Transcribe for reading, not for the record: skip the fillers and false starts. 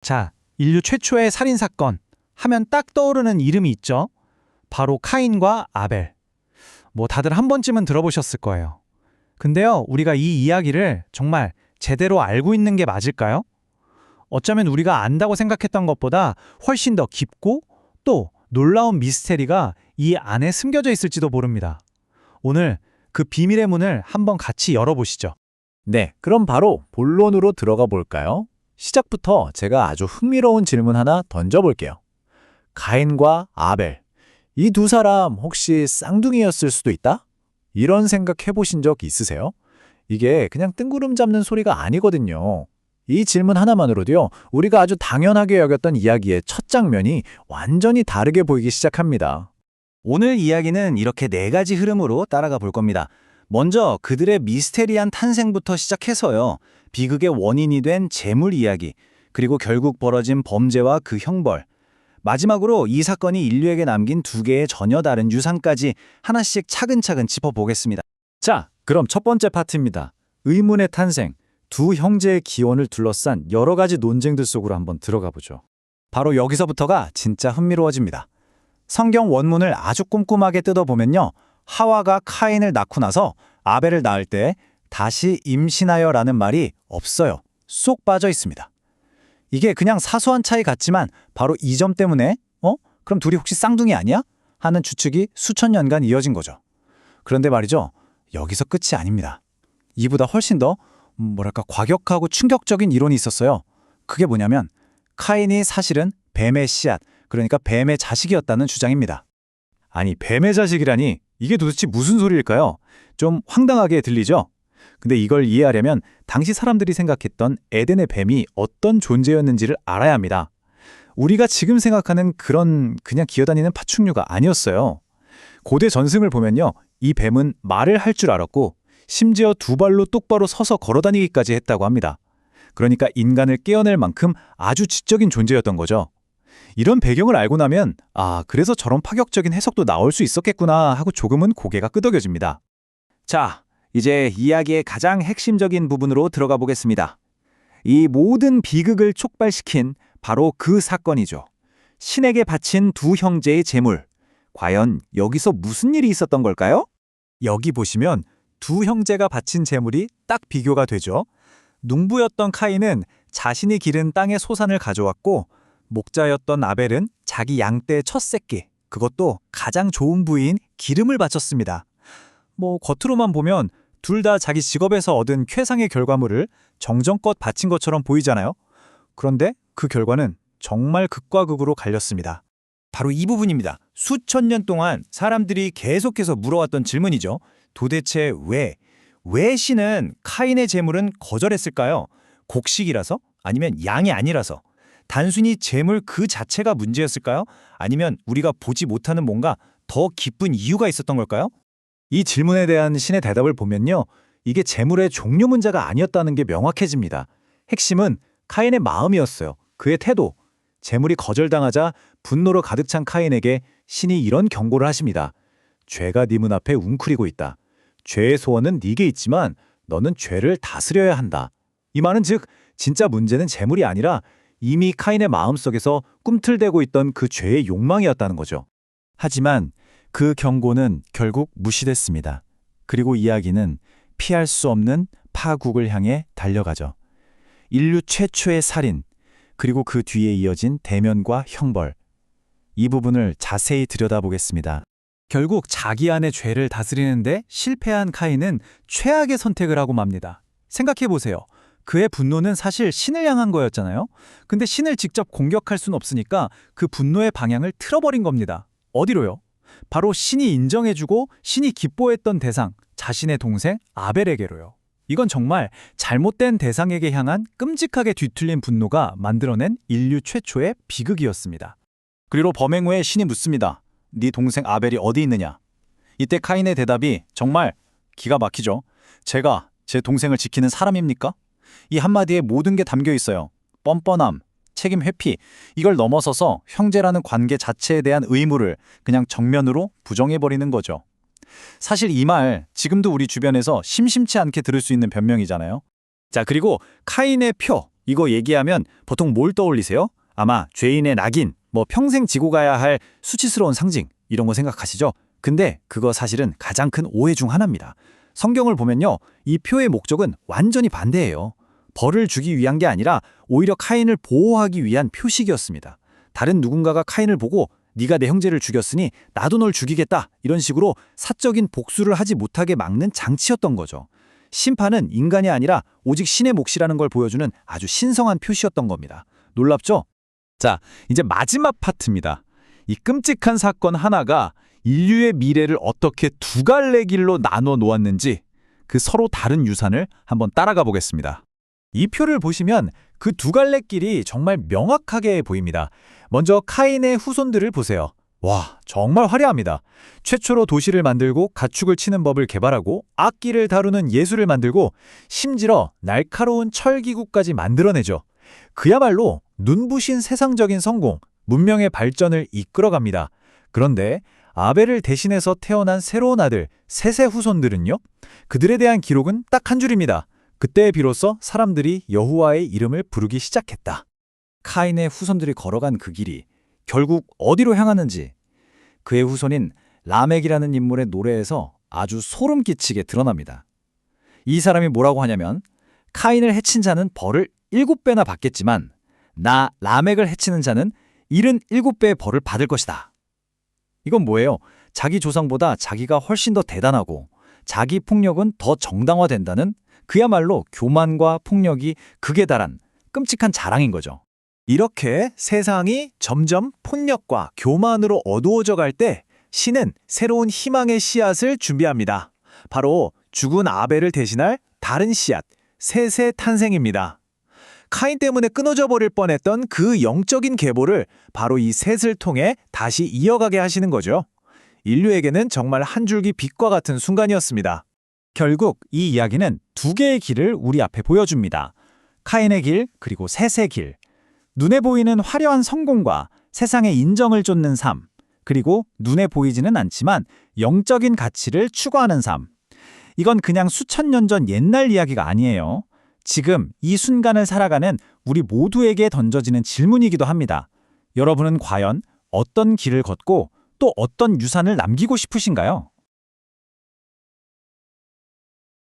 자, 인류 최초의 살인사건 하면 딱 떠오르는 이름이 있죠? 바로 카인과 아벨. 다들 한 번쯤은 들어보셨을 거예요. 근데요, 우리가 이 이야기를 정말 제대로 알고 있는 게 맞을까요? 어쩌면 우리가 안다고 생각했던 것보다 훨씬 더 깊고 또 놀라운 미스테리가 이 안에 숨겨져 있을지도 모릅니다. 오늘 그 비밀의 문을 한번 같이 열어보시죠. 네, 그럼 바로 본론으로 들어가 볼까요? 시작부터 제가 아주 흥미로운 질문 하나 던져볼게요. 가인과 아벨, 이 두 사람 혹시 쌍둥이였을 수도 있다? 이런 생각 해보신 적 있으세요? 이게 그냥 뜬구름 잡는 소리가 아니거든요. 이 질문 하나만으로도요, 우리가 아주 당연하게 여겼던 이야기의 첫 장면이 완전히 다르게 보이기 시작합니다. 오늘 이야기는 이렇게 네 가지 흐름으로 따라가 볼 겁니다. 먼저 그들의 미스테리한 탄생부터 시작해서요. 비극의 원인이 된 재물 이야기, 그리고 결국 벌어진 범죄와 그 형벌. 마지막으로 이 사건이 인류에게 남긴 두 개의 전혀 다른 유산까지 하나씩 차근차근 짚어보겠습니다. 자, 그럼 첫 번째 파트입니다. 의문의 탄생, 두 형제의 기원을 둘러싼 여러 가지 논쟁들 속으로 한번 들어가 보죠. 바로 여기서부터가 진짜 흥미로워집니다. 성경 원문을 아주 꼼꼼하게 뜯어보면요. 하와가 카인을 낳고 나서 아벨을 낳을 때 다시 임신하여라는 말이 없어요. 쏙 빠져 있습니다. 이게 그냥 사소한 차이 같지만 바로 이 점 때문에 그럼 둘이 혹시 쌍둥이 아니야? 하는 추측이 수천 년간 이어진 거죠. 그런데 말이죠. 여기서 끝이 아닙니다. 이보다 훨씬 더 과격하고 충격적인 이론이 있었어요. 그게 뭐냐면 카인이 사실은 뱀의 씨앗, 그러니까 뱀의 자식이었다는 주장입니다. 아니, 뱀의 자식이라니 이게 도대체 무슨 소리일까요? 좀 황당하게 들리죠? 근데 이걸 이해하려면 당시 사람들이 생각했던 에덴의 뱀이 어떤 존재였는지를 알아야 합니다. 우리가 지금 생각하는 그런 그냥 기어다니는 파충류가 아니었어요. 고대 전승을 보면요. 이 뱀은 말을 할 줄 알았고 심지어 두 발로 똑바로 서서 걸어다니기까지 했다고 합니다. 그러니까 인간을 깨어낼 만큼 아주 지적인 존재였던 거죠. 이런 배경을 알고 나면 그래서 저런 파격적인 해석도 나올 수 있었겠구나 하고 조금은 고개가 끄덕여집니다. 자, 이제 이야기의 가장 핵심적인 부분으로 들어가 보겠습니다. 이 모든 비극을 촉발시킨 바로 그 사건이죠. 신에게 바친 두 형제의 재물. 과연 여기서 무슨 일이 있었던 걸까요? 여기 보시면 두 형제가 바친 재물이 딱 비교가 되죠. 농부였던 카인은 자신이 기른 땅의 소산을 가져왔고 목자였던 아벨은 자기 양떼의 첫 새끼, 그것도 가장 좋은 부위인 기름을 바쳤습니다. 겉으로만 보면 둘 다 자기 직업에서 얻은 쾌상의 결과물을 정성껏 바친 것처럼 보이잖아요. 그런데 그 결과는 정말 극과 극으로 갈렸습니다. 바로 이 부분입니다. 수천 년 동안 사람들이 계속해서 물어왔던 질문이죠. 도대체 왜 신은 카인의 재물은 거절했을까요? 곡식이라서? 아니면 양이 아니라서? 단순히 재물 그 자체가 문제였을까요? 아니면 우리가 보지 못하는 뭔가 더 깊은 이유가 있었던 걸까요? 이 질문에 대한 신의 대답을 보면요. 이게 재물의 종류 문제가 아니었다는 게 명확해집니다. 핵심은 카인의 마음이었어요. 그의 태도. 재물이 거절당하자 분노로 가득 찬 카인에게 신이 이런 경고를 하십니다. 죄가 네 문 앞에 웅크리고 있다. 죄의 소원은 네게 있지만 너는 죄를 다스려야 한다. 이 말은 즉 진짜 문제는 재물이 아니라 이미 카인의 마음속에서 꿈틀대고 있던 그 죄의 욕망이었다는 거죠. 하지만 그 경고는 결국 무시됐습니다. 그리고 이야기는 피할 수 없는 파국을 향해 달려가죠. 인류 최초의 살인, 그리고 그 뒤에 이어진 대면과 형벌. 이 부분을 자세히 들여다보겠습니다. 결국 자기 안의 죄를 다스리는데 실패한 카인은 최악의 선택을 하고 맙니다. 생각해보세요. 그의 분노는 사실 신을 향한 거였잖아요. 근데 신을 직접 공격할 수는 없으니까 그 분노의 방향을 틀어버린 겁니다. 어디로요? 바로 신이 인정해주고 신이 기뻐했던 대상, 자신의 동생 아벨에게로요. 이건 정말 잘못된 대상에게 향한 끔찍하게 뒤틀린 분노가 만들어낸 인류 최초의 비극이었습니다. 그리고 범행 후에 신이 묻습니다. 네 동생 아벨이 어디 있느냐? 이때 카인의 대답이 정말 기가 막히죠. 제가 제 동생을 지키는 사람입니까? 이 한마디에 모든 게 담겨 있어요. 뻔뻔함, 책임 회피, 이걸 넘어서서 형제라는 관계 자체에 대한 의무를 그냥 정면으로 부정해버리는 거죠. 사실 이 말 지금도 우리 주변에서 심심치 않게 들을 수 있는 변명이잖아요. 자, 그리고 카인의 표, 이거 얘기하면 보통 뭘 떠올리세요? 아마 죄인의 낙인, 뭐 평생 지고 가야 할 수치스러운 상징 이런 거 생각하시죠? 근데 그거 사실은 가장 큰 오해 중 하나입니다. 성경을 보면요. 이 표의 목적은 완전히 반대예요. 벌을 주기 위한 게 아니라 오히려 카인을 보호하기 위한 표식이었습니다. 다른 누군가가 카인을 보고 네가 내 형제를 죽였으니 나도 널 죽이겠다 이런 식으로 사적인 복수를 하지 못하게 막는 장치였던 거죠. 심판은 인간이 아니라 오직 신의 몫이라는 걸 보여주는 아주 신성한 표시였던 겁니다. 놀랍죠? 자, 이제 마지막 파트입니다. 이 끔찍한 사건 하나가 인류의 미래를 어떻게 두 갈래 길로 나눠 놓았는지 그 서로 다른 유산을 한번 따라가 보겠습니다. 이 표를 보시면 그 두 갈래 길이 정말 명확하게 보입니다. 먼저 카인의 후손들을 보세요. 와, 정말 화려합니다. 최초로 도시를 만들고 가축을 치는 법을 개발하고 악기를 다루는 예술을 만들고 심지어 날카로운 철기구까지 만들어내죠. 그야말로 눈부신 세상적인 성공, 문명의 발전을 이끌어갑니다. 그런데 아벨을 대신해서 태어난 새로운 아들 셋의 후손들은요? 그들에 대한 기록은 딱 한 줄입니다. 그때 비로소 사람들이 여호와의 이름을 부르기 시작했다. 카인의 후손들이 걸어간 그 길이 결국 어디로 향하는지 그의 후손인 라멕이라는 인물의 노래에서 아주 소름 끼치게 드러납니다. 이 사람이 뭐라고 하냐면 카인을 해친 자는 벌을 7배나 받겠지만 나 라멕을 해치는 자는 77배의 벌을 받을 것이다. 이건 뭐예요? 자기 조상보다 자기가 훨씬 더 대단하고 자기 폭력은 더 정당화된다는 그야말로 교만과 폭력이 극에 달한 끔찍한 자랑인 거죠. 이렇게 세상이 점점 폭력과 교만으로 어두워져 갈 때 신은 새로운 희망의 씨앗을 준비합니다. 바로 죽은 아벨을 대신할 다른 씨앗, 셋의 탄생입니다. 카인 때문에 끊어져 버릴 뻔했던 그 영적인 계보를 바로 이 셋을 통해 다시 이어가게 하시는 거죠. 인류에게는 정말 한 줄기 빛과 같은 순간이었습니다. 결국 이 이야기는 두 개의 길을 우리 앞에 보여줍니다. 카인의 길 그리고 셋의 길. 눈에 보이는 화려한 성공과 세상의 인정을 쫓는 삶, 그리고 눈에 보이지는 않지만 영적인 가치를 추구하는 삶. 이건 그냥 수천 년 전 옛날 이야기가 아니에요. 지금 이 순간을 살아가는 우리 모두에게 던져지는 질문이기도 합니다. 여러분은 과연 어떤 길을 걷고 또 어떤 유산을 남기고 싶으신가요?